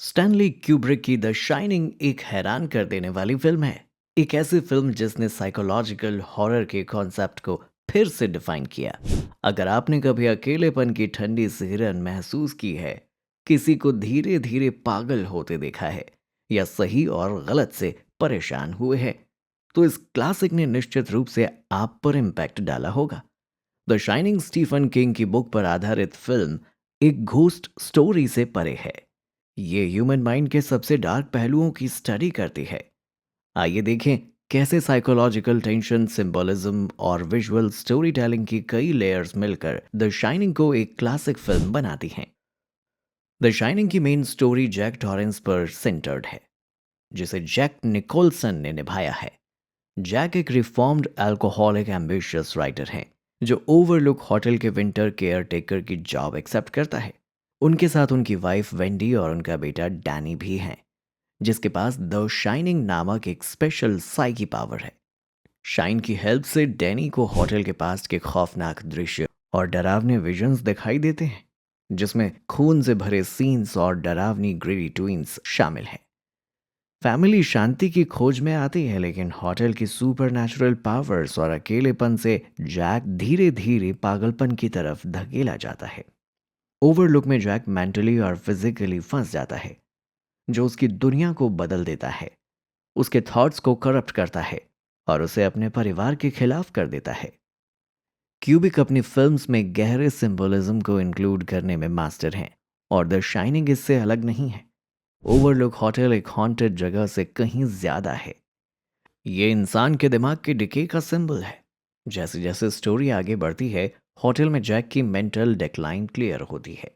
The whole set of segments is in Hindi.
स्टैनली क्यूब्रिक की द शाइनिंग एक हैरान कर देने वाली फिल्म है। एक ऐसी फिल्म जिसने साइकोलॉजिकल हॉरर के कॉन्सेप्ट को फिर से डिफाइन किया। अगर आपने कभी अकेलेपन की ठंडी सिहरन महसूस की है, किसी को धीरे धीरे पागल होते देखा है, या सही और गलत से परेशान हुए हैं, तो इस क्लासिक ने निश्चित रूप से आप पर इम्पैक्ट डाला होगा। द शाइनिंग स्टीफन किंग की बुक पर आधारित फिल्म एक घोस्ट स्टोरी से परे है। ये ह्यूमन माइंड के सबसे डार्क पहलुओं की स्टडी करती है। आइए देखें कैसे साइकोलॉजिकल टेंशन, सिंबोलिज्म और विजुअल स्टोरी टेलिंग की कई लेयर्स मिलकर द शाइनिंग को एक क्लासिक फिल्म बनाती हैं। द शाइनिंग की मेन स्टोरी जैक टॉरेंस पर सेंटर्ड है, जिसे जैक निकोलसन ने निभाया है। जैक एक रिफॉर्म्ड अल्कोहलिक एम्बिशियस राइटर हैं, जो ओवरलुक होटल के विंटर केयर टेकर की जॉब एक्सेप्ट करता है। उनके साथ उनकी वाइफ वेंडी और उनका बेटा डैनी भी हैं, जिसके पास द शाइनिंग नामक एक स्पेशल साइकी पावर है। शाइन की हेल्प से डैनी को होटल के पास के खौफनाक दृश्य और डरावने विजन्स दिखाई देते हैं, जिसमें खून से भरे सीन्स और डरावनी ग्रेडी ट्विंस शामिल हैं। फैमिली शांति की खोज में आती है, लेकिन होटल की सुपरनैचुरल पावर्स और अकेलेपन से जैक धीरे धीरे पागलपन की तरफ धकेला जाता है। ओवरलुक में जैक मेंटली और फिजिकली फंस जाता है, जो उसकी दुनिया को बदल देता है, उसके थॉट्स को करप्ट करता है और उसे अपने परिवार के खिलाफ कर देता है। क्यूबिक अपनी फिल्म्स में गहरे सिंबोलिज्म को इंक्लूड करने में मास्टर हैं, और द शाइनिंग इससे अलग नहीं है। ओवरलुक होटल एक हॉन्टेड जगह से कहीं ज्यादा है। ये इंसान के दिमाग के डिके का सिंबल है। जैसे जैसे स्टोरी आगे बढ़ती है, होटल में जैक की मेंटल डेक्लाइन क्लियर होती है।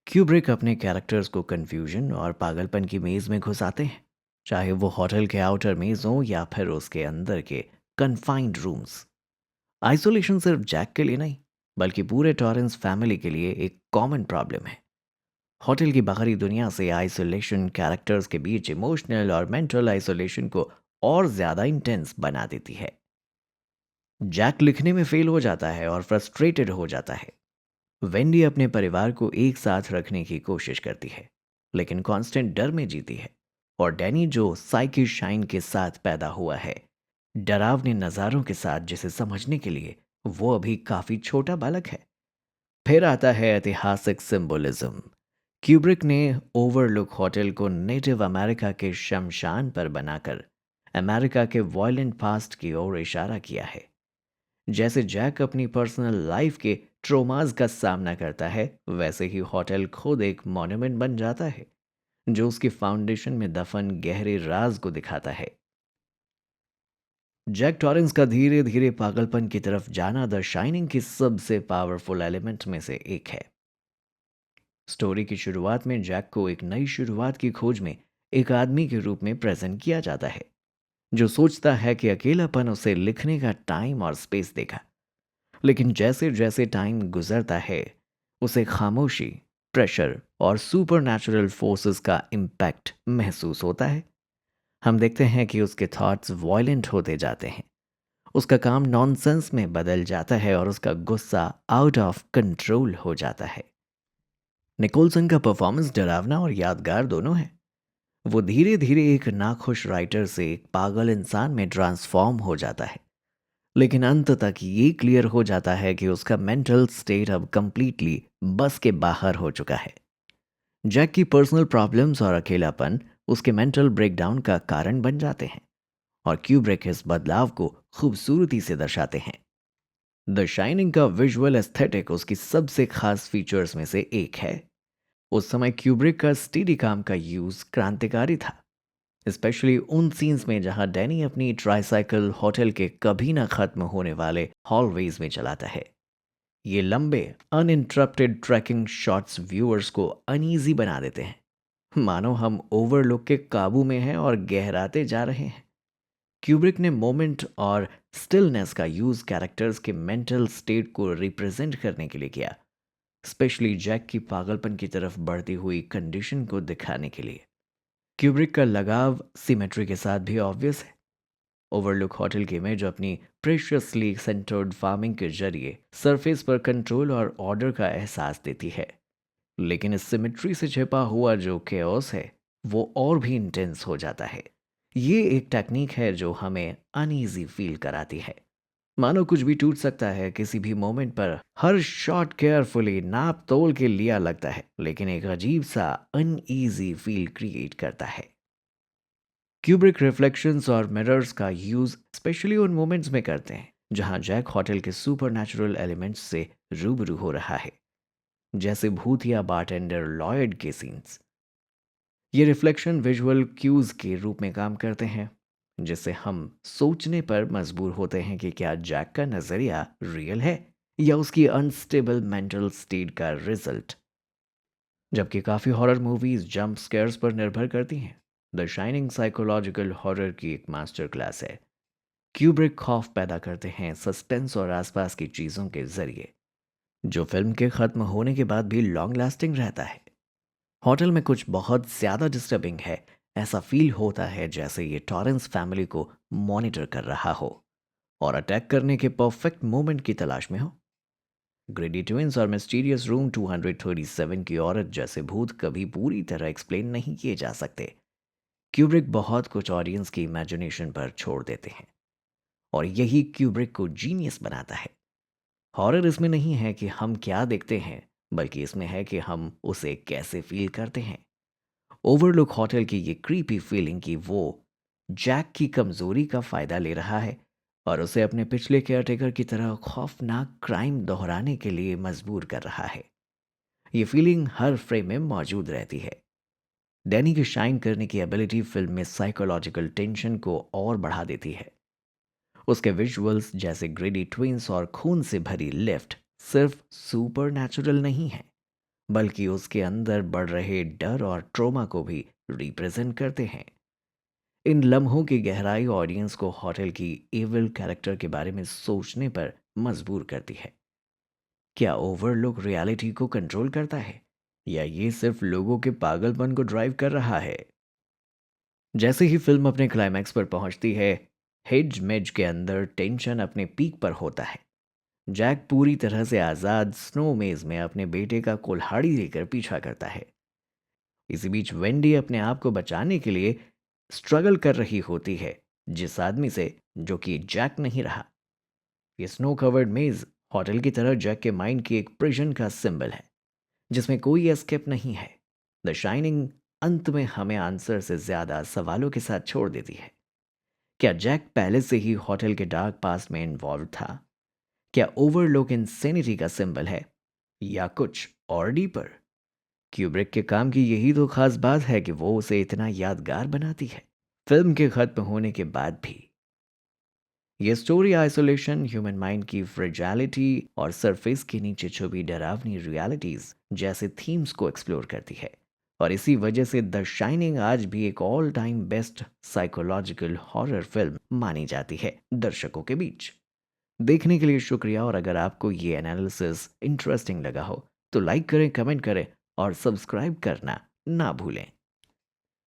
क्यूब्रिक अपने कैरेक्टर्स को कंफ्यूजन और पागलपन की मेज में घुसाते हैं, चाहे वो होटल के आउटर मेज हो या फिर उसके अंदर के कन्फाइंड रूम्स। आइसोलेशन सिर्फ जैक के लिए नहीं, बल्कि पूरे टॉरेंस फैमिली के लिए एक कॉमन प्रॉब्लम है। होटल की बाहरी दुनिया से आइसोलेशन कैरेक्टर्स के बीच इमोशनल और मेंटल आइसोलेशन को और ज़्यादा इंटेंस बना देती है। जैक लिखने में फेल हो जाता है और फ्रस्ट्रेटेड हो जाता है। वेंडी अपने परिवार को एक साथ रखने की कोशिश करती है, लेकिन कांस्टेंट डर में जीती है। और डैनी, जो साइकी शाइन के साथ पैदा हुआ है, डरावने नज़ारों के साथ, जिसे समझने के लिए वो अभी काफ़ी छोटा बालक है। फिर आता है ऐतिहासिक सिंबोलिज्म। क्यूब्रिक ने ओवरलुक होटल को नेटिव अमेरिका के शमशान पर बनाकर अमेरिका के वॉयलेंट पास्ट की ओर इशारा किया है। जैसे जैक अपनी पर्सनल लाइफ के ट्रोमाज का सामना करता है, वैसे ही होटल खुद एक मॉन्यूमेंट बन जाता है, जो उसकी फाउंडेशन में दफन गहरे राज को दिखाता है। जैक टॉरेंस का धीरे धीरे पागलपन की तरफ जाना द शाइनिंग की सबसे पावरफुल एलिमेंट में से एक है। स्टोरी की शुरुआत में जैक को एक नई शुरुआत की खोज में एक आदमी के रूप में प्रेजेंट किया जाता है, जो सोचता है कि अकेलापन उसे लिखने का टाइम और स्पेस देगा। लेकिन जैसे जैसे टाइम गुजरता है, उसे खामोशी, प्रेशर और सुपरनैचुरल फोर्सेस का इम्पैक्ट महसूस होता है। हम देखते हैं कि उसके थॉट्स वॉयलेंट होते जाते हैं, उसका काम नॉनसेंस में बदल जाता है और उसका गुस्सा आउट ऑफ कंट्रोल हो जाता है। निकोलसन का परफॉर्मेंस डरावना और यादगार दोनों है। वो धीरे धीरे एक नाखुश राइटर से एक पागल इंसान में ट्रांसफॉर्म हो जाता है, लेकिन अंत तक ये क्लियर हो जाता है कि उसका मेंटल स्टेट अब कंप्लीटली बस के बाहर हो चुका है। जैक की पर्सनल प्रॉब्लम्स और अकेलापन उसके मेंटल ब्रेकडाउन का कारण बन जाते हैं, और क्यूब्रिक इस बदलाव को खूबसूरती से दर्शाते हैं। द शाइनिंग का विजुअल एस्थेटिक उसकी सबसे खास फीचर्स में से एक है। उस समय क्यूब्रिक का स्टीडी काम का यूज क्रांतिकारी था, स्पेशली उन सीन्स में जहां डैनी अपनी ट्राइसाइकिल होटल के कभी ना खत्म होने वाले हॉलवेज में चलाता है। ये लंबे अनइंटरप्टेड ट्रैकिंग शॉट्स व्यूअर्स को अनईजी बना देते हैं, मानो हम ओवरलुक के काबू में हैं और गहराते जा रहे हैं। क्यूब्रिक ने मोमेंट और स्टिलनेस का यूज कैरेक्टर्स के मेंटल स्टेट को रिप्रेजेंट करने के लिए किया, स्पेशली जैक की पागलपन की तरफ बढ़ती हुई कंडीशन को दिखाने के लिए। क्यूब्रिक का लगाव सिमेट्री के साथ भी ऑब्वियस है। ओवरलुक होटल की इमेज अपनी प्रेशियसली सेंटर्ड फार्मिंग के जरिए सरफेस पर कंट्रोल और ऑर्डर का एहसास देती है। लेकिन इस सिमेट्री से छिपा हुआ जो केओस है, वो और भी इंटेंस हो जाता है। ये एक टेक्निक है जो हमें अनईजी फील कराती है। मानो कुछ भी टूट सकता है किसी भी मोमेंट पर। हर शॉट केयरफुली नाप तोल के लिया लगता है, लेकिन एक अजीब सा अनईजी फील क्रिएट करता है। क्यूब्रिक रिफ्लेक्शंस और मिरर्स का यूज स्पेशली उन मोमेंट्स में करते हैं जहां जैक होटल के सुपरनैचुरल एलिमेंट्स से रूबरू हो रहा है, जैसे भूत या बारटेंडर लॉयड के सीन्स। ये रिफ्लेक्शन विजुअल क्यूज के रूप में काम करते हैं, जिससे हम सोचने पर मजबूर होते हैं कि क्या जैक का नज़रिया रियल है या उसकी अनस्टेबल मेंटल स्टेट का रिजल्ट। जबकि काफ़ी हॉरर मूवीज जंप स्केयर्स पर निर्भर करती हैं, द शाइनिंग साइकोलॉजिकल हॉरर की एक मास्टर क्लास है। क्यूब्रिक खौफ पैदा करते हैं सस्पेंस और आसपास की चीज़ों के जरिए, जो फिल्म के ख़त्म होने के बाद भी लॉन्ग लास्टिंग रहता है। होटल में कुछ बहुत ज़्यादा डिस्टर्बिंग है, ऐसा फील होता है जैसे ये टॉरेंस फैमिली को मॉनिटर कर रहा हो और अटैक करने के परफेक्ट मोमेंट की तलाश में हो। ग्रेडी ट्विंस और मिस्टीरियस रूम 237 की औरत जैसे भूत कभी पूरी तरह एक्सप्लेन नहीं किए जा सकते। क्यूब्रिक बहुत कुछ ऑडियंस की इमेजिनेशन पर छोड़ देते हैं, और यही क्यूब्रिक को जीनियस बनाता है। हॉरर इसमें नहीं है कि हम क्या देखते हैं, बल्कि इसमें है कि हम उसे कैसे फील करते हैं। ओवरलुक होटल की ये क्रीपी फीलिंग कि वो जैक की कमजोरी का फायदा ले रहा है और उसे अपने पिछले केयरटेकर की तरह खौफनाक क्राइम दोहराने के लिए मजबूर कर रहा है। ये फीलिंग हर फ्रेम में मौजूद रहती है। डैनी की शाइन करने की एबिलिटी फिल्म में साइकोलॉजिकल टेंशन को और बढ़ा देती है। उसके विजुअल्स जैसे ग्रेडी ट्विंस और खून से भरी लिफ्ट सिर्फ सुपर नेचुरल नहीं है, बल्कि उसके अंदर बढ़ रहे डर और ट्रोमा को भी रिप्रेजेंट करते हैं। इन लम्हों की गहराई ऑडियंस को होटल की एविल कैरेक्टर के बारे में सोचने पर मजबूर करती है। क्या ओवरलुक रियलिटी को कंट्रोल करता है, या ये सिर्फ लोगों के पागलपन को ड्राइव कर रहा है? जैसे ही फिल्म अपने क्लाइमैक्स पर पहुंचती है, हिज मेज के अंदर टेंशन अपने पीक पर होता है। जैक पूरी तरह से आज़ाद स्नो मेज में अपने बेटे का कुल्हाड़ी लेकर पीछा करता है। इसी बीच वेंडी अपने आप को बचाने के लिए स्ट्रगल कर रही होती है, जिस आदमी से जो कि जैक नहीं रहा। ये स्नो कवर्ड मेज होटल की तरह जैक के माइंड की एक प्रिजन का सिंबल है, जिसमें कोई एस्केप नहीं है। द शाइनिंग अंत में हमें आंसर से ज़्यादा सवालों के साथ छोड़ देती है। क्या जैक पहले से ही होटल के डार्क पास्ट में इन्वॉल्व था? क्या ओवरलोक इंसेनिटी का सिंबल है, या कुछ और डीपर? क्यूब्रिक के काम की यही तो खास बात है कि वो उसे इतना यादगार बनाती है, फिल्म के खत्म होने के बाद भी। ये स्टोरी आइसोलेशन, ह्यूमन माइंड की फ्रेजालिटी और सरफेस के नीचे छुपी डरावनी रियलिटीज जैसे थीम्स को एक्सप्लोर करती है, और इसी वजह से द शाइनिंग आज भी एक all time best psychological horror film मानी जाती है दर्शकों के बीच। देखने के लिए शुक्रिया, और अगर आपको ये एनालिसिस इंटरेस्टिंग लगा हो तो लाइक करें, कमेंट करें और सब्सक्राइब करना ना भूलें।